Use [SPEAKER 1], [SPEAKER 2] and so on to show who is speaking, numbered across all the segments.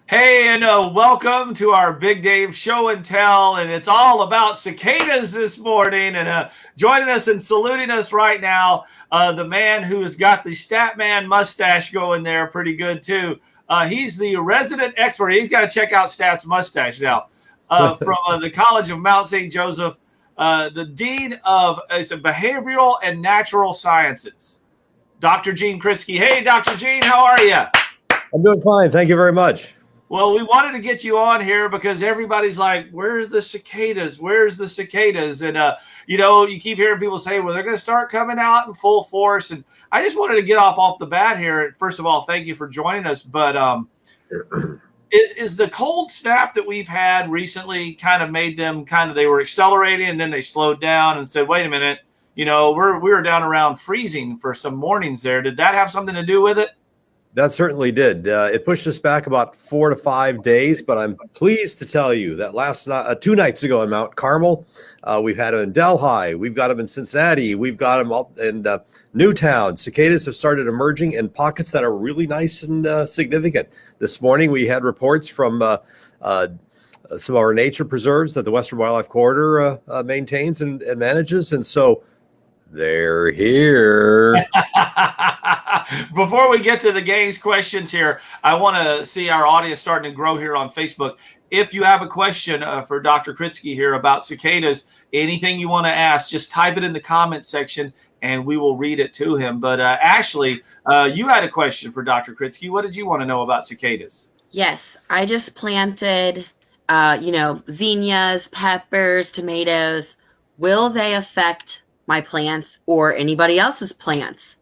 [SPEAKER 1] Hey, and welcome to our Big Dave Show and Tell, and it's all about cicadas this morning. And joining us and saluting us right now, the man who has got the Statman mustache going there pretty good too. He's the resident expert. He's got to check out Stat's mustache now. From the College of Mount St. Joseph, the Dean of Behavioral and Natural Sciences, Dr. Gene Kritsky. Hey, Dr. Gene, how are you?
[SPEAKER 2] I'm doing fine. Thank you very much.
[SPEAKER 1] Well, we wanted to get you on here because everybody's like, where's the cicadas? Where's the cicadas? And, you keep hearing people say, well, they're going to start coming out in full force. And I just wanted to get off the bat here. First of all, thank you for joining us. But is the cold snap that we've had recently kind of made them they were accelerating and then they slowed down and said, wait a minute, we were down around freezing for some mornings there. Did that have something to do with it?
[SPEAKER 2] That certainly did. It pushed us back about 4 to 5 days, but I'm pleased to tell you that last night, 2 nights ago in Mount Carmel, we've had them in Delhi, we've got them in Cincinnati, we've got them up in Newtown. Cicadas have started emerging in pockets that are really nice and significant. This morning we had reports from some of our nature preserves that the Western Wildlife Corridor maintains and manages, and so they're here.
[SPEAKER 1] Before we get to the gang's questions here, I want to see our audience starting to grow here on Facebook. If you have a question for Dr. Kritsky here about cicadas, anything you want to ask, just type it in the comment section and we will read it to him. But Ashley, you had a question for Dr. Kritsky. What did you want to know about cicadas?
[SPEAKER 3] Yes, I just planted, zinnias, peppers, tomatoes. Will they affect my plants or anybody else's plants?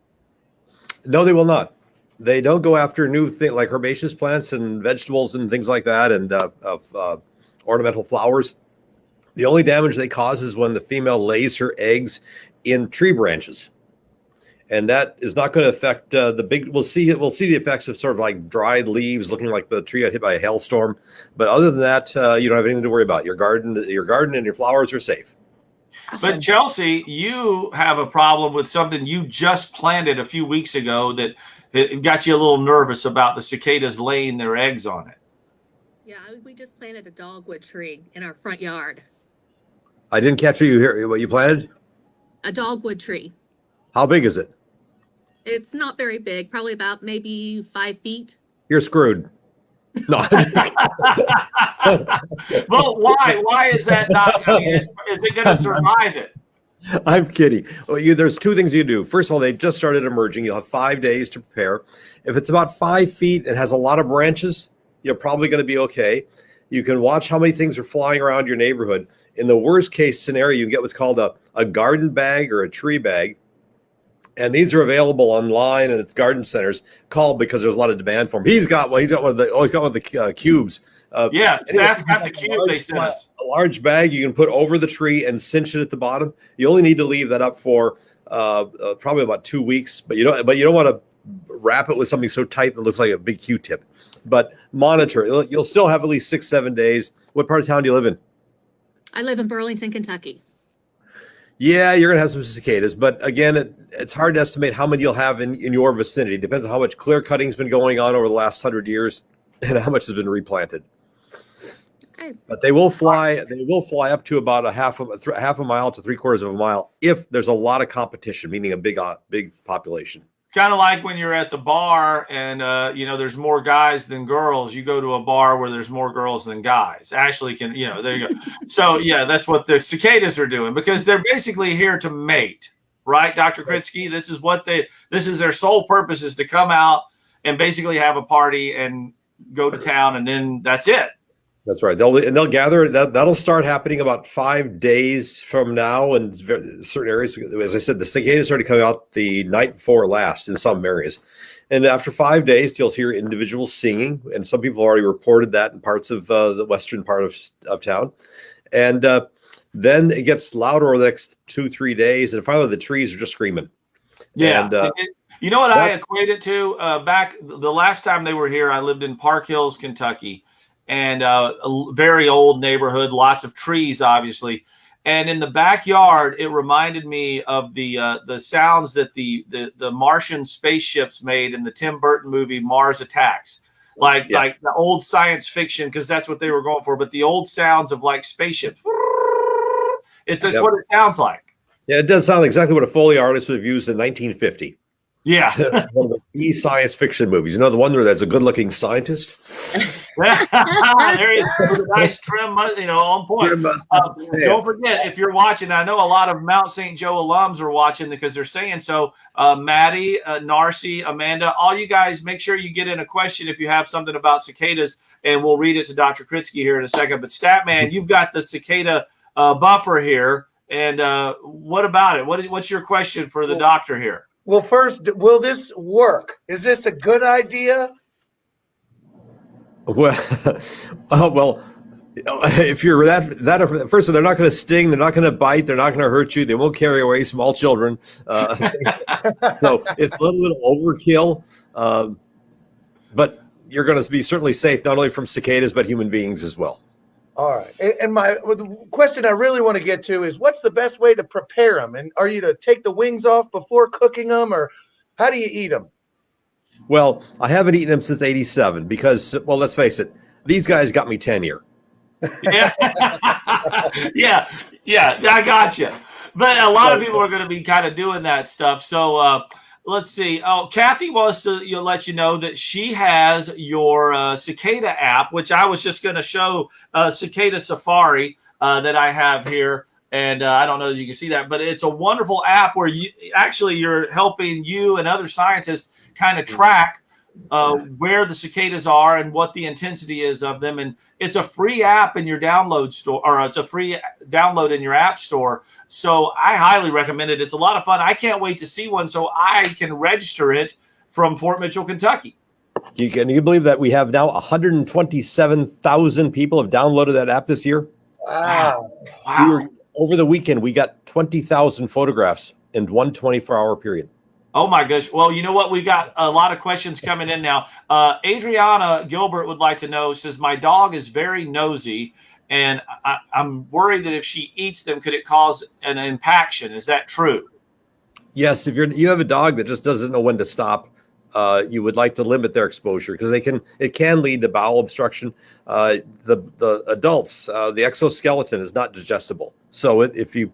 [SPEAKER 2] No, they will not. They don't go after new things like herbaceous plants and vegetables and things like that, and ornamental flowers. The only damage they cause is when the female lays her eggs in tree branches, and that is not going to affect the big. We'll see the effects of sort of like dried leaves, looking like the tree got hit by a hailstorm. But other than that, you don't have anything to worry about. Your garden and your flowers are safe.
[SPEAKER 1] Awesome. But Chelsea, you have a problem with something you just planted a few weeks ago that it got you a little nervous about the cicadas laying their eggs on it.
[SPEAKER 4] Yeah, we just planted a dogwood tree in our front yard.
[SPEAKER 2] I didn't catch what you planted?
[SPEAKER 4] A dogwood tree.
[SPEAKER 2] How big is it?
[SPEAKER 4] It's not very big, probably about maybe 5 feet.
[SPEAKER 2] You're screwed. No.
[SPEAKER 1] Well, why? Why is that not? I mean, is it going to survive it?
[SPEAKER 2] I'm kidding. Well, there's 2 things you do. First of all, they just started emerging. You'll have 5 days to prepare. If it's about 5 feet and has a lot of branches, you're probably going to be okay. You can watch how many things are flying around your neighborhood. In the worst case scenario, you can get what's called a garden bag or a tree bag. And these are available online and it's garden centers. Called because there's a lot of demand for them. He's got one. He's got one of the cubes.
[SPEAKER 1] That's got the cube they sent us.
[SPEAKER 2] A large bag you can put over the tree and cinch it at the bottom. You only need to leave that up for probably about 2 weeks. But you don't want to wrap it with something so tight that it looks like a big Q-tip. But monitor. You'll still have at least 6-7 days. What part of town do you live in?
[SPEAKER 4] I live in Burlington, Kentucky.
[SPEAKER 2] Yeah, you're going to have some cicadas, but again, it's hard to estimate how many you'll have in your vicinity. It depends on how much clear cutting's been going on over the last 100 years and how much has been replanted.
[SPEAKER 4] Okay.
[SPEAKER 2] But they will fly. They will fly up to about a half a mile to 3/4 of a mile if there's a lot of competition, meaning a big population.
[SPEAKER 1] It's kind of like when you're at the bar and, there's more guys than girls. You go to a bar where there's more girls than guys. Ashley can, there you go. So, yeah, that's what the cicadas are doing because they're basically here to mate, right, Dr. Kritsky? This is their sole purpose is to come out and basically have a party and go to town, and then that's it.
[SPEAKER 2] That's right. They'll gather. That'll start happening about 5 days from now in certain areas. As I said, the cicadas started coming out the night before last in some areas, and after 5 days, you'll hear individuals singing. And some people have already reported that in parts of the western part of town, and then it gets louder over the next 2-3 days, and finally the trees are just screaming.
[SPEAKER 1] Yeah. And, you know what I equate it to? Back the last time they were here, I lived in Park Hills, Kentucky. And a very old neighborhood, lots of trees, obviously. And in the backyard, it reminded me of the sounds that the Martian spaceships made in the Tim Burton movie Mars Attacks. like the old science fiction, because that's what they were going for. But the old sounds of like spaceships. It's what it sounds like.
[SPEAKER 2] Yeah, it does sound exactly what a Foley artist would have used in 1950.
[SPEAKER 1] Yeah.
[SPEAKER 2] One of the science fiction movies. You know, the one where there's a good-looking scientist?
[SPEAKER 1] There he is with a nice trim, on point. Don't forget, if you're watching, I know a lot of Mount St. Joe alums are watching because they're saying so. Maddie, Narcy, Amanda, all you guys, make sure you get in a question if you have something about cicadas, and we'll read it to Dr. Kritsky here in a second. But Statman, you've got the cicada buffer here, and what about it? What's your question for the doctor here?
[SPEAKER 5] Well, first, will this work? Is this a good idea?
[SPEAKER 2] Well, if you're that first of all, they're not going to sting, they're not going to bite, they're not going to hurt you, they won't carry away small children. So it's a little overkill, but you're going to be certainly safe not only from cicadas but human beings as well.
[SPEAKER 5] All right. And the question I really want to get to is, what's the best way to prepare them? And are you to take the wings off before cooking them, or how do you eat them?
[SPEAKER 2] Well, I haven't eaten them since '87 because, well, let's face it, these guys got me tenure.
[SPEAKER 1] Yeah, I got you. But a lot of people are going to be kind of doing that stuff. So let's see. Oh, Kathy wants to let you know that she has your Cicada app, which I was just going to show Cicada Safari that I have here. And I don't know if you can see that, but it's a wonderful app where you're helping you and other scientists kind of track where the cicadas are and what the intensity is of them. And it's a free app in your download store, or it's a free download in your app store. So I highly recommend it. It's a lot of fun. I can't wait to see one so I can register it from Fort Mitchell, Kentucky.
[SPEAKER 2] Can you believe that we have now 127,000 people have downloaded that app this year?
[SPEAKER 5] Wow.
[SPEAKER 2] Over the weekend, we got 20,000 photographs in one 24-hour period.
[SPEAKER 1] Oh, my gosh. Well, you know what? We've got a lot of questions coming in now. Adriana Gilbert would like to know, says, my dog is very nosy, and I'm worried that if she eats them, could it cause an impaction? Is that true?
[SPEAKER 2] Yes. If you have a dog that just doesn't know when to stop, you would like to limit their exposure because it can lead to bowel obstruction. The adults, the exoskeleton is not digestible. So if you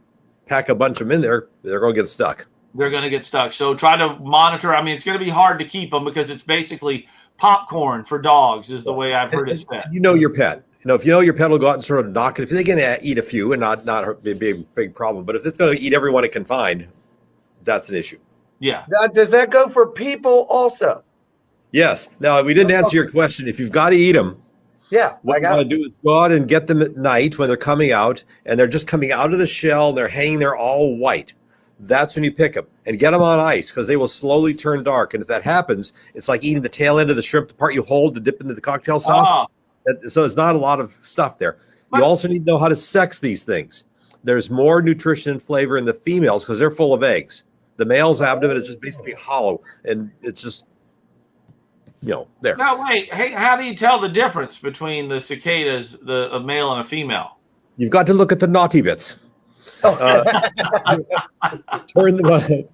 [SPEAKER 2] pack a bunch of them in there, they're going to get stuck.
[SPEAKER 1] They're going to get stuck. So try to monitor. I mean, it's going to be hard to keep them because it's basically popcorn for dogs is the way I've heard it said.
[SPEAKER 2] You know your pet. If you know your pet will go out and sort of knock it. If they can eat a few and not be a big problem. But if it's going to eat everyone it can find, that's an issue.
[SPEAKER 1] Yeah.
[SPEAKER 5] Now, does that go for people also?
[SPEAKER 2] Yes. Now, we didn't answer your question. If you've got to eat them, what you got to do is go out and get them at night when they're coming out, and they're just coming out of the shell, and they're hanging there all white. That's when you pick them and get them on ice because they will slowly turn dark. And if that happens, it's like eating the tail end of the shrimp, the part you hold to dip into the cocktail sauce. So there's not a lot of stuff there. You also need to know how to sex these things. There's more nutrition and flavor in the females because they're full of eggs. The male's abdomen is just basically hollow, and it's just, there.
[SPEAKER 1] Now, wait. Hey, how do you tell the difference between the cicadas, a male and a female?
[SPEAKER 2] You've got to look at the naughty bits. Turn them.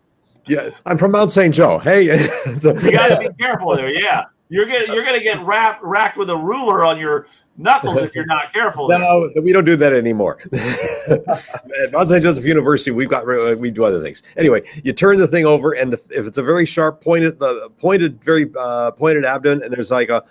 [SPEAKER 2] Yeah, I'm from Mount St. Joe. Hey,
[SPEAKER 1] you got to be careful there. Yeah, you're gonna get racked with a ruler on your knuckles if you're not careful.
[SPEAKER 2] No, we don't do that anymore. At Mount St. Joseph University, we do other things. Anyway, you turn the thing over, and if it's a very sharp, pointed abdomen, and there's like a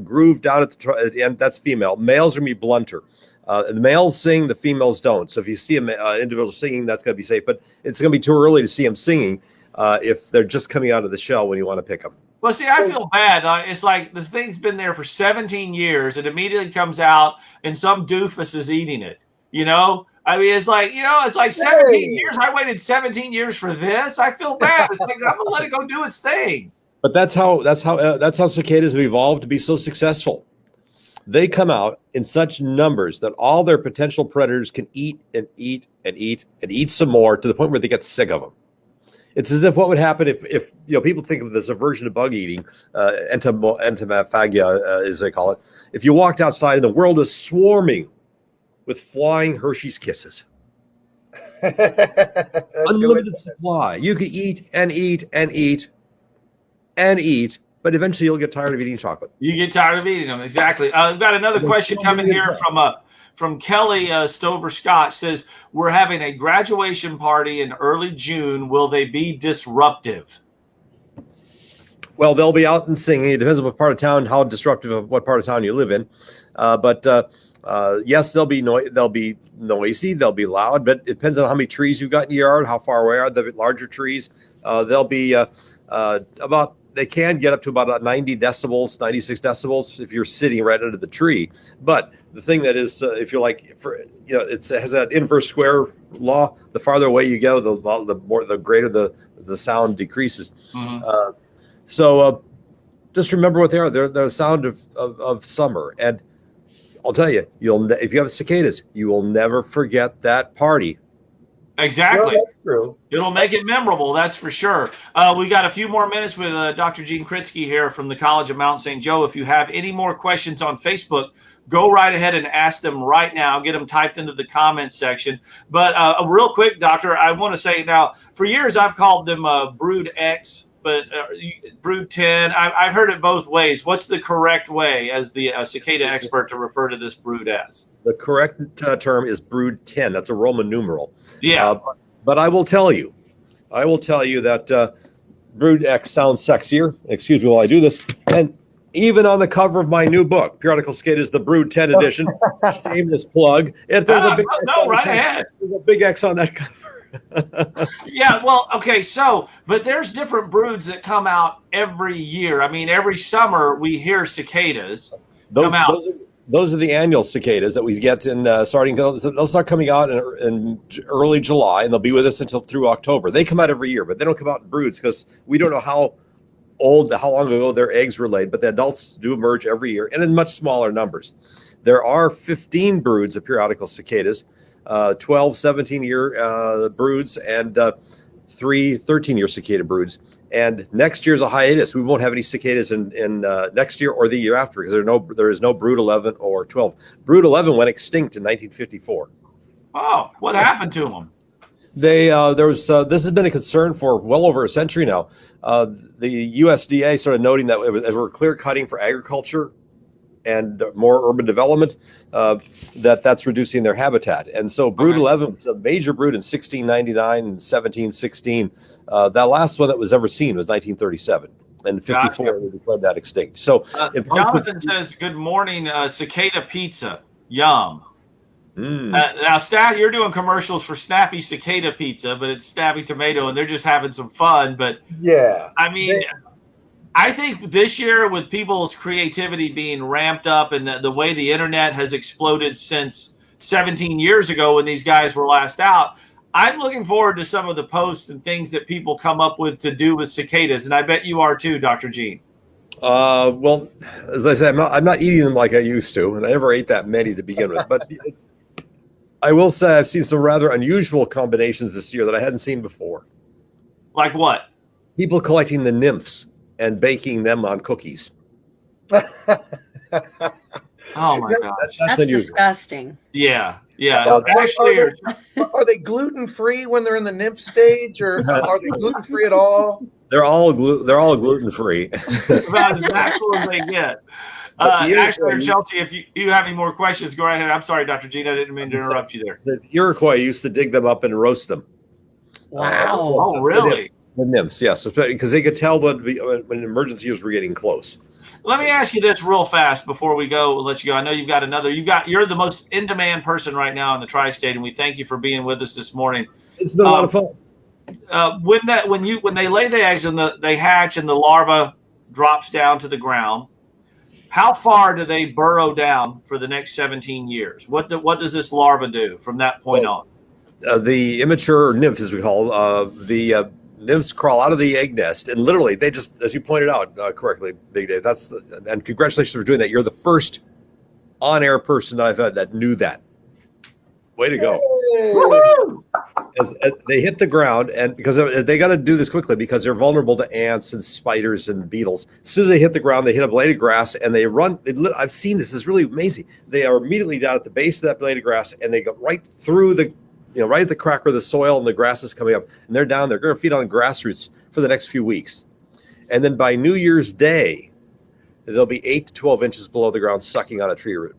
[SPEAKER 2] groove down at the end, that's female. Males are gonna be blunter. The males sing, the females don't. So if you see an individual singing, that's going to be safe. But it's going to be too early to see them singing if they're just coming out of the shell when you want to pick them.
[SPEAKER 1] Well, see, I feel bad. It's like the thing's been there for 17 years. It immediately comes out, and some doofus is eating it. I mean, it's like 17 years. I waited 17 years for this. I feel bad. It's like I'm gonna let it go do its thing.
[SPEAKER 2] But that's how cicadas have evolved to be so successful. They come out in such numbers that all their potential predators can eat and eat and eat and eat some more to the point where they get sick of them. It's as if what would happen if people think of this aversion to bug eating, entomophagia, as they call it. If you walked outside and the world was swarming with flying Hershey's Kisses. Unlimited supply. You could eat and eat and eat and eat but eventually you'll get tired of eating chocolate.
[SPEAKER 1] You get tired of eating them, exactly. We've got another question coming here from Kelly Stover Scott. Says, we're having a graduation party in early June. Will they be disruptive?
[SPEAKER 2] Well, they'll be out and singing. It depends on what part of town, how disruptive of what part of town you live in. Yes, they'll be noisy. They'll be loud, but it depends on how many trees you've got in your yard, how far away are the larger trees. They'll be they can get up to about 90 decibels, 96 decibels if you're sitting right under the tree. But the thing that is, if you're like, it has that inverse square law. The farther away you go, the greater the sound decreases.
[SPEAKER 1] Mm-hmm.
[SPEAKER 2] So just remember what they are. They're the sound of summer. And I'll tell you, if you have cicadas, you will never forget that party.
[SPEAKER 1] Exactly.
[SPEAKER 5] Well, that's true.
[SPEAKER 1] It'll make it memorable, that's for sure. We got a few more minutes with Dr. Gene Kritsky here from the College of Mount St. Joe. If you have any more questions on Facebook, go right ahead and ask them right now. Get them typed into the comments section. But real quick, Doctor, I want to say now, for years I've called them Brood X, but Brood 10. I've heard it both ways. What's the correct way, as the cicada expert, to refer to this brood as?
[SPEAKER 2] The correct term is Brood 10. That's a Roman numeral.
[SPEAKER 1] Yeah.
[SPEAKER 2] But I will tell you that Brood X sounds sexier. Excuse me while I do this. And even on the cover of my new book, Periodical Cicadas, the Brood 10 edition, shameless plug. If there's a big
[SPEAKER 1] right ahead.
[SPEAKER 2] There's a big X on that cover.
[SPEAKER 1] Yeah, well, okay, but there's different broods that come out every year. I mean, every summer we hear cicadas come out.
[SPEAKER 2] Those are the annual cicadas that we get in starting. They'll start coming out in early July, and they'll be with us until through October. They come out every year, but they don't come out in broods because we don't know how long ago their eggs were laid. But the adults do emerge every year, and in much smaller numbers. There are 15 broods of periodical cicadas. 12, 17-year broods, and 3 13-year cicada broods. And next year's a hiatus. We won't have any cicadas in next year or the year after because there is no Brood 11 or 12. Brood 11 went extinct in 1954.
[SPEAKER 1] Oh, what happened to them?
[SPEAKER 2] This has been a concern for well over a century now. The USDA started noting that as we're clear cutting for agriculture and more urban development, that's reducing their habitat. And so Brood 11 was a major brood in 1699 and 1716. That last one that was ever seen was 1937. And 54, we declared that extinct. So
[SPEAKER 1] Jonathan says, good morning, cicada pizza. Yum. Now, Stat, you're doing commercials for Snappy Cicada Pizza, but it's Snappy Tomato, and they're just having some fun. But
[SPEAKER 5] yeah,
[SPEAKER 1] I mean, I think this year, with people's creativity being ramped up and the way the internet has exploded since 17 years ago when these guys were last out, I'm looking forward to some of the posts and things that people come up with to do with cicadas. And I bet you are too, Dr. Gene.
[SPEAKER 2] Well, as I said, I'm not eating them like I used to, and I never ate that many to begin with. But I will say I've seen some rather unusual combinations this year that I hadn't seen before.
[SPEAKER 1] Like what?
[SPEAKER 2] People collecting the nymphs and baking them on cookies.
[SPEAKER 1] Oh my gosh.
[SPEAKER 3] That's disgusting.
[SPEAKER 1] Yeah.
[SPEAKER 5] Actually, are they gluten-free when they're in the nymph stage, or are they gluten-free at all?
[SPEAKER 2] They're all gluten-free.
[SPEAKER 1] About as natural as they get. Actually, Chelsea, if you have any more questions, go right ahead. I'm sorry, Dr. Gene, I didn't mean to interrupt you there.
[SPEAKER 2] The Iroquois used to dig them up and roast them.
[SPEAKER 3] Wow.
[SPEAKER 1] Oh, really?
[SPEAKER 2] The nymphs, yes, because they could tell when emergency years were getting close.
[SPEAKER 1] Let me ask you this real fast before we go. We'll let you go. I know you're the most in-demand person right now in the tri-state, and we thank you for being with us this morning.
[SPEAKER 2] It's been a lot of fun.
[SPEAKER 1] When they lay the eggs and they hatch and the larva drops down to the ground, how far do they burrow down for the next 17 years? What does this larva do from that point on?
[SPEAKER 2] The immature nymph, as we call the nymphs, crawl out of the egg nest, and literally they just, as you pointed out correctly, Big Dave. And congratulations for doing that. You're the first on-air person that I've had that knew that. Way to go! As they hit the ground, and because they got to do this quickly because they're vulnerable to ants and spiders and beetles. As soon as they hit the ground, they hit a blade of grass and they run. I've seen this. It's really amazing. They are immediately down at the base of that blade of grass, and they go right through right at the crack where the soil and the grass is coming up, and they're down there. They're going to feed on grass roots for the next few weeks. And then by New Year's Day, they'll be 8 to 12 inches below the ground, sucking on a tree root.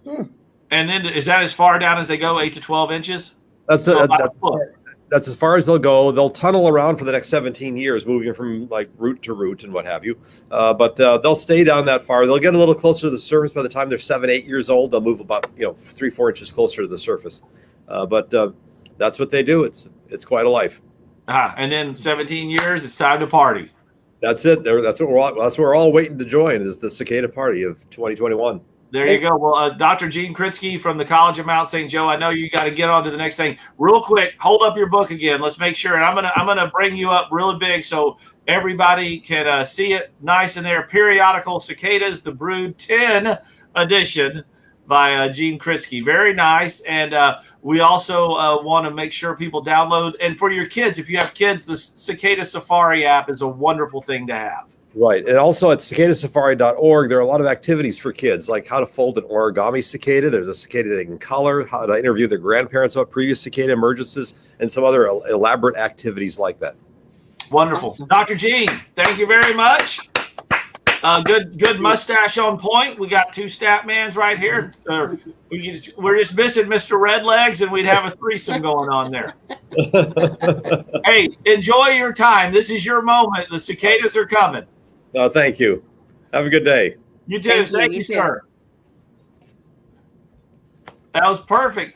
[SPEAKER 1] And then is that as far down as they go, 8 to 12 inches?
[SPEAKER 2] That's
[SPEAKER 1] So about a foot.
[SPEAKER 2] that's as far as they'll go. They'll tunnel around for the next 17 years, moving from like root to root and what have you. But they'll stay down that far. They'll get a little closer to the surface by the time they're 7, 8 years old. They'll move about 3, 4 inches closer to the surface. But that's what they do. It's quite a life.
[SPEAKER 1] And then 17 years, it's time to party.
[SPEAKER 2] That's it. That's what we're all waiting to join, is the cicada party of 2021.
[SPEAKER 1] There you go. Well, Dr. Gene Kritsky from the College of Mount St. Joe, I know you got to get on to the next thing. Real quick, hold up your book again. Let's make sure. And I'm gonna bring you up really big so everybody can see it nice in there. Periodical Cicadas, the Brood 10 edition by Gene Kritsky. Very nice. And we also want to make sure people download. And for your kids, if you have kids, the Cicada Safari app is a wonderful thing to have.
[SPEAKER 2] Right. And also at cicadasafari.org, there are a lot of activities for kids, like how to fold an origami cicada. There's a cicada they can color, how to interview their grandparents about previous cicada emergences, and some other elaborate activities like that.
[SPEAKER 1] Wonderful.
[SPEAKER 3] Awesome.
[SPEAKER 1] Dr. Gene, thank you very much. Good mustache on point. We got 2 Statmans right here. We're just missing Mr. Redlegs, and we'd have a threesome going on there. Hey, enjoy your time. This is your moment. The cicadas are coming.
[SPEAKER 2] Thank you. Have a good day.
[SPEAKER 1] You too. Thank you,
[SPEAKER 3] You too.
[SPEAKER 1] sir. That was perfect.